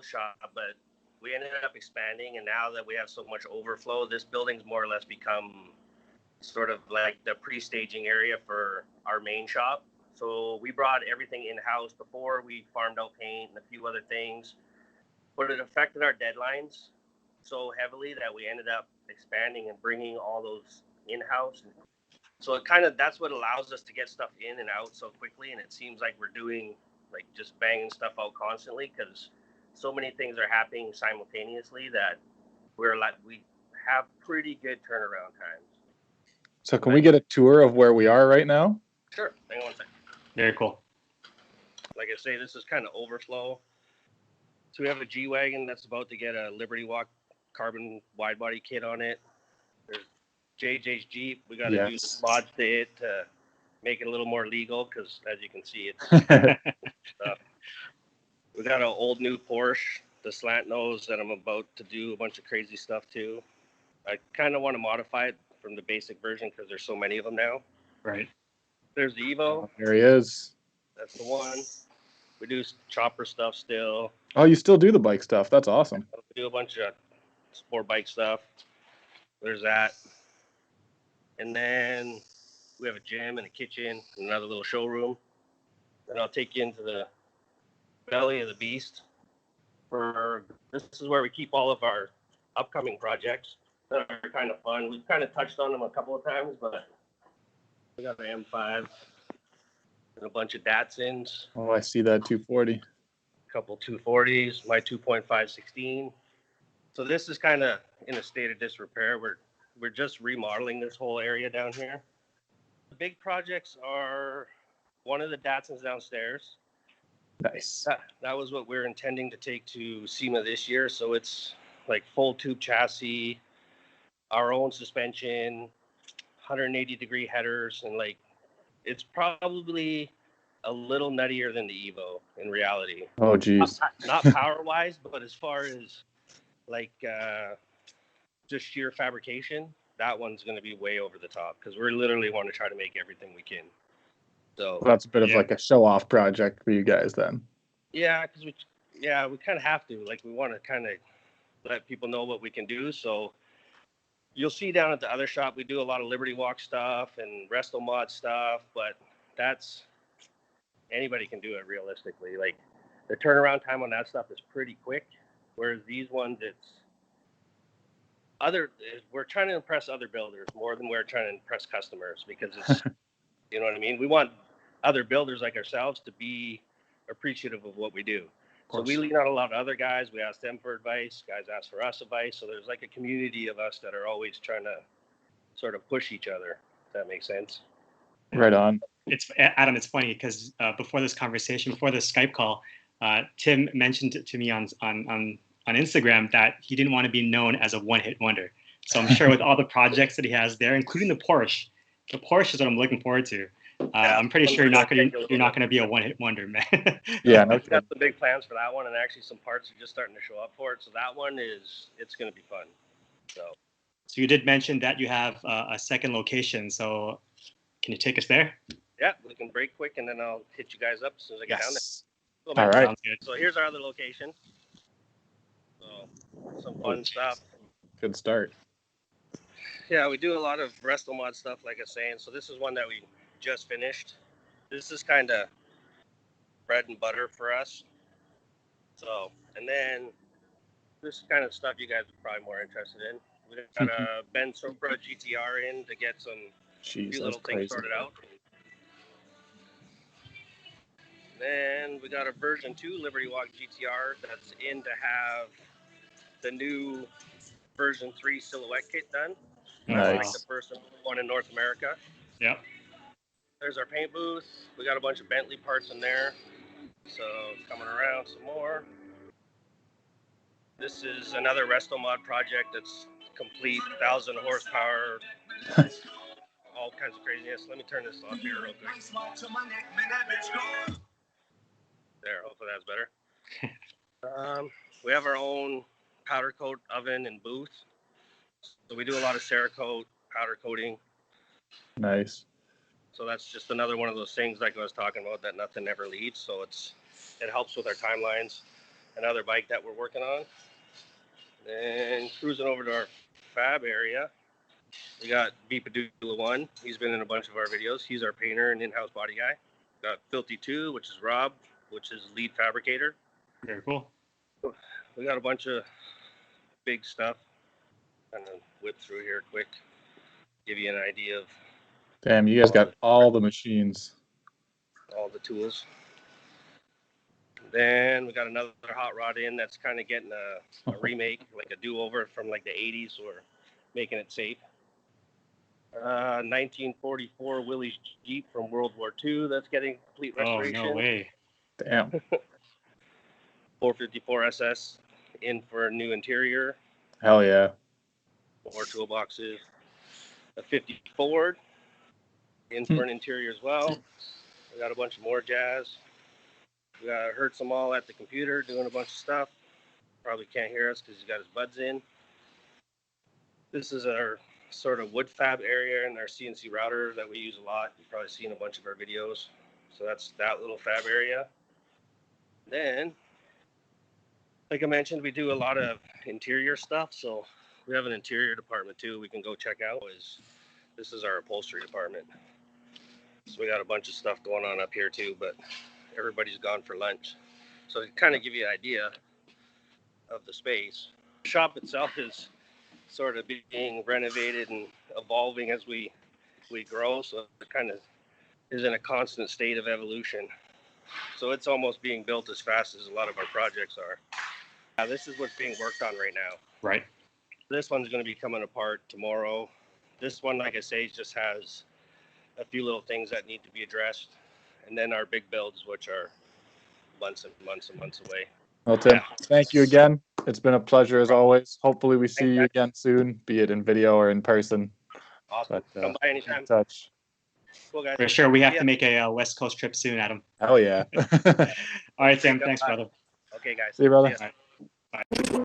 shop, but we ended up expanding, and now that we have so much overflow, this building's more or less become sort of like the pre-staging area for our main shop. So we brought everything in-house. Before, we farmed out paint and a few other things, but it affected our deadlines so heavily that we ended up expanding and bringing all those in-house. So it kind of, that's what allows us to get stuff in and out so quickly. And it seems like we're doing like just banging stuff out constantly because so many things are happening simultaneously that we have pretty good turnaround times. So can we get a tour of where we are right now? Sure. Hang on one second. Very cool. Like I say, this is kind of overflow. So we have a G-Wagon that's about to get a Liberty Walk carbon wide body kit on it. There's JJ's Jeep. We got to do some mods to it to make it a little more legal because, as you can see, it's stuff. We got an old new Porsche, the slant nose, that I'm about to do a bunch of crazy stuff to. I kind of want to modify it from the basic version because there's so many of them now. Right. There's the Evo. There he is. That's the one. We do chopper stuff still. Oh, you still do the bike stuff. That's awesome. We do a bunch of sport bike stuff. There's that. And then we have a gym and a kitchen and another little showroom. Then I'll take you into the belly of the beast. This is where we keep all of our upcoming projects that are kind of fun. We've kind of touched on them a couple of times, but we got an M5 and a bunch of Datsuns. Oh, I see that 240. A couple 240s, my 2.5 16. So this is kind of in a state of disrepair. We're just remodeling this whole area down here. The big projects are one of the Datsuns downstairs. Nice. That was what we're intending to take to SEMA this year. So it's like full tube chassis, our own suspension, 180-degree headers, and like it's probably a little nuttier than the Evo in reality. Oh, geez. Not power-wise, but as far as like just sheer fabrication, that one's going to be way over the top because we literally want to try to make everything we can. So well, that's a bit of like a show-off project for you guys then. Yeah, because we kind of have to. Like, we want to kind of let people know what we can do. So you'll see down at the other shop, we do a lot of Liberty Walk stuff and Resto Mod stuff, but that's anybody can do it realistically. Like, the turnaround time on that stuff is pretty quick, whereas these ones, we're trying to impress other builders more than we're trying to impress customers because it's, you know what I mean? We want other builders like ourselves to be appreciative of what we do. So we lean on a lot of other guys. We ask them for advice. Guys ask for us advice. So there's like a community of us that are always trying to sort of push each other. If that makes sense. Right on. It's Adam. It's funny because before this conversation, before this Skype call, Tim mentioned to me on Instagram that he didn't want to be known as a one-hit wonder. So I'm sure with all the projects that he has there, including the Porsche is what I'm looking forward to. I'm pretty sure you're not going to be a one-hit wonder, man. Yeah, no, we've got the big plans for that one, and actually some parts are just starting to show up for it. So that one it's going to be fun. So you did mention that you have a second location. So can you take us there? Yeah, we can break quick, and then I'll hit you guys up as soon as I get down there. Cool, all right. Sounds good. So here's our other location. So some fun stuff. Good start. Yeah, we do a lot of Resto Mod stuff, like I was saying. So this is one that we just finished. This is kind of bread and butter for us. So, and then this kind of stuff you guys are probably more interested in. We got a Ben Sopra GTR in to get some few little things sorted out. Then we got a version 2 Liberty Walk GTR that's in to have the new version 3 silhouette kit done. Nice. Like the first one in North America. Yep. There's our paint booth. We got a bunch of Bentley parts in there. So coming around some more. This is another Resto Mod project that's complete, 1,000 horsepower, all kinds of craziness. Let me turn this off here real quick. There, hopefully that's better. We have our own powder coat oven and booth. So we do a lot of Cerakote, powder coating. Nice. So that's just another one of those things like I was talking about that nothing ever leads. So it helps with our timelines. another bike that we're working on. Then cruising over to our fab area, we got Beepadula 1. He's been in a bunch of our videos. He's our painter and in-house body guy. Got Filthy 2, which is Rob, which is lead fabricator. Very cool. We got a bunch of big stuff. Kind of whip through here quick, give you an idea of Damn, you guys got all the machines. all the tools. Then we got another hot rod in that's kind of getting a remake, like a do-over from like the 80s. We're making it safe. 1944 Willys Jeep from World War II that's getting complete restoration. Oh, no way. Damn. 454 SS in for a new interior. Hell yeah. 4 toolboxes. A 50 Ford in for an interior as well. We got a bunch of more jazz. We heard some all at the computer doing a bunch of stuff. Probably can't hear us because he's got his buds in. This is our sort of wood fab area and our CNC router that we use a lot. You've probably seen a bunch of our videos. So that's that little fab area. Then, like I mentioned, we do a lot of interior stuff. So we have an interior department too. We can go check out. This is our upholstery department. So we got a bunch of stuff going on up here too, but everybody's gone for lunch. So to kind of give you an idea of the space, the shop itself is sort of being renovated and evolving as we grow. So it kind of is in a constant state of evolution. So it's almost being built as fast as a lot of our projects are. This is what's being worked on right now. Right. This one's going to be coming apart tomorrow. This one, like I say, just has a few little things that need to be addressed. And then our big builds, which are months and months and months away. Well, Tim, thank you again. It's been a pleasure as always. Hopefully we see Thanks, you again soon, be it in video or in person. Awesome. But, Come by keep anytime. in touch. Cool, guys. For sure. We have to make a West Coast trip soon, Adam. Hell yeah. All right, Tim. Thanks, brother. Okay, guys. See you, brother. ya. Bye.